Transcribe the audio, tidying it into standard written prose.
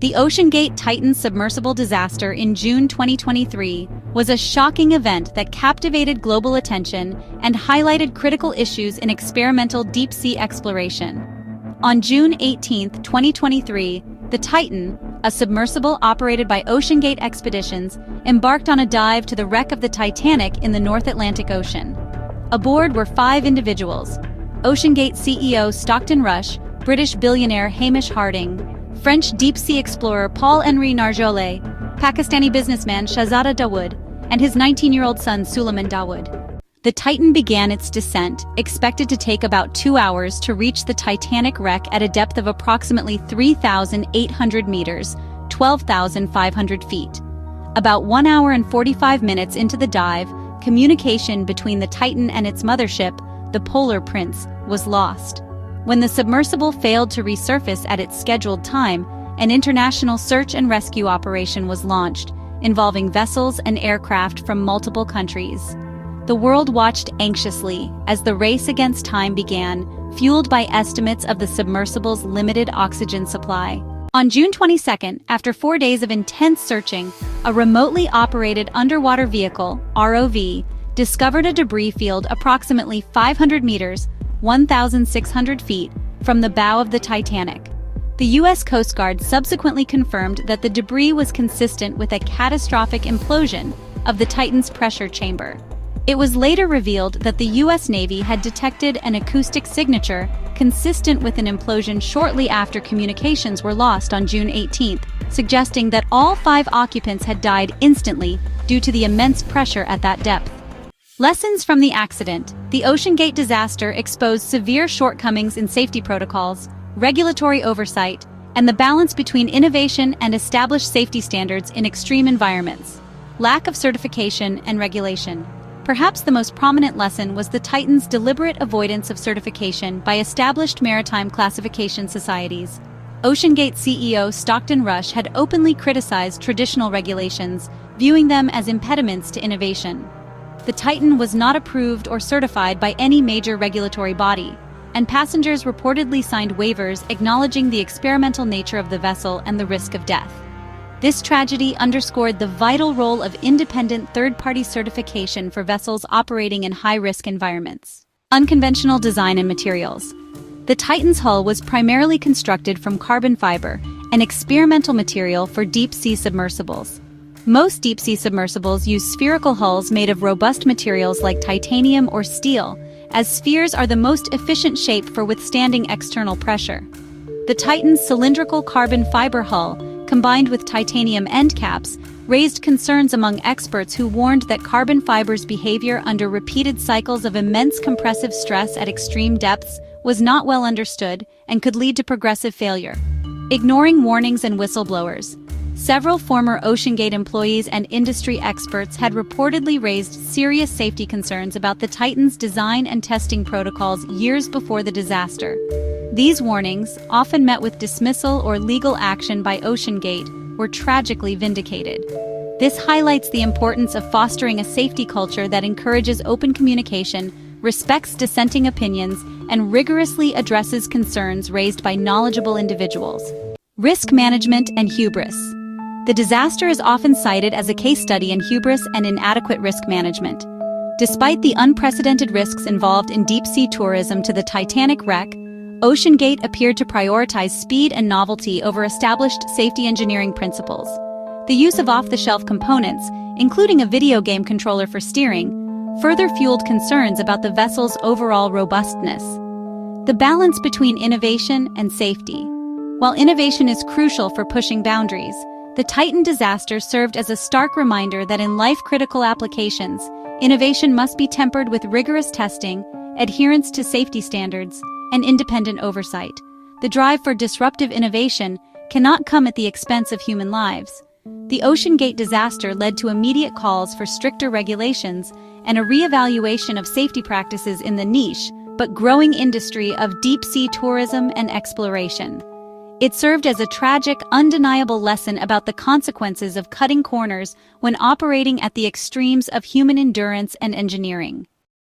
The OceanGate Titan submersible disaster in June 2023 was a shocking event that captivated global attention and highlighted critical issues in experimental deep-sea exploration. On June 18, 2023, the Titan, a submersible operated by OceanGate Expeditions, embarked on a dive to the wreck of the Titanic in the North Atlantic Ocean. Aboard were 5 individuals: OceanGate CEO Stockton Rush, British billionaire Hamish Harding, French deep-sea explorer Paul-Henri Nargeolet, Pakistani businessman Shahzada Dawood, and his 19-year-old son Suleiman Dawood. The Titan began its descent, expected to take about 2 hours to reach the Titanic wreck at a depth of approximately 3,800 meters, 12,500 feet. About 1 hour and 45 minutes into the dive, communication between the Titan and its mothership, the Polar Prince, was lost. When the submersible failed to resurface at its scheduled time, an international search and rescue operation was launched, involving vessels and aircraft from multiple countries. The world watched anxiously as the race against time began, fueled by estimates of the submersible's limited oxygen supply. On June 22, after 4 days of intense searching, a remotely operated underwater vehicle, ROV, discovered a debris field approximately 500 meters, 1,600 feet, from the bow of the Titanic. The U.S. Coast Guard subsequently confirmed that the debris was consistent with a catastrophic implosion of the Titan's pressure chamber. It was later revealed that the U.S. Navy had detected an acoustic signature consistent with an implosion shortly after communications were lost on June 18, suggesting that all 5 occupants had died instantly due to the immense pressure at that depth. Lessons from the accident. The OceanGate disaster exposed severe shortcomings in safety protocols, regulatory oversight, and the balance between innovation and established safety standards in extreme environments. Lack of certification and regulation. Perhaps the most prominent lesson was the Titan's deliberate avoidance of certification by established maritime classification societies. OceanGate CEO Stockton Rush had openly criticized traditional regulations, viewing them as impediments to innovation. The Titan was not approved or certified by any major regulatory body, and passengers reportedly signed waivers acknowledging the experimental nature of the vessel and the risk of death. This tragedy underscored the vital role of independent third-party certification for vessels operating in high-risk environments. Unconventional design and materials. The Titan's hull was primarily constructed from carbon fiber, an experimental material for deep-sea submersibles. Most deep-sea submersibles use spherical hulls made of robust materials like titanium or steel, as spheres are the most efficient shape for withstanding external pressure. The Titan's cylindrical carbon fiber hull, combined with titanium end caps, raised concerns among experts who warned that carbon fiber's behavior under repeated cycles of immense compressive stress at extreme depths was not well understood and could lead to progressive failure. Ignoring warnings and whistleblowers. Several former OceanGate employees and industry experts had reportedly raised serious safety concerns about the Titan's design and testing protocols years before the disaster. These warnings, often met with dismissal or legal action by OceanGate, were tragically vindicated. This highlights the importance of fostering a safety culture that encourages open communication, respects dissenting opinions, and rigorously addresses concerns raised by knowledgeable individuals. Risk management and hubris. The disaster is often cited as a case study in hubris and inadequate risk management. Despite the unprecedented risks involved in deep-sea tourism to the Titanic wreck, OceanGate appeared to prioritize speed and novelty over established safety engineering principles. The use of off-the-shelf components, including a video game controller for steering, further fueled concerns about the vessel's overall robustness. The balance between innovation and safety. While innovation is crucial for pushing boundaries, the Titan disaster served as a stark reminder that in life-critical applications, innovation must be tempered with rigorous testing, adherence to safety standards, and independent oversight. The drive for disruptive innovation cannot come at the expense of human lives. The OceanGate disaster led to immediate calls for stricter regulations and a re-evaluation of safety practices in the niche but growing industry of deep-sea tourism and exploration. It served as a tragic, undeniable lesson about the consequences of cutting corners when operating at the extremes of human endurance and engineering.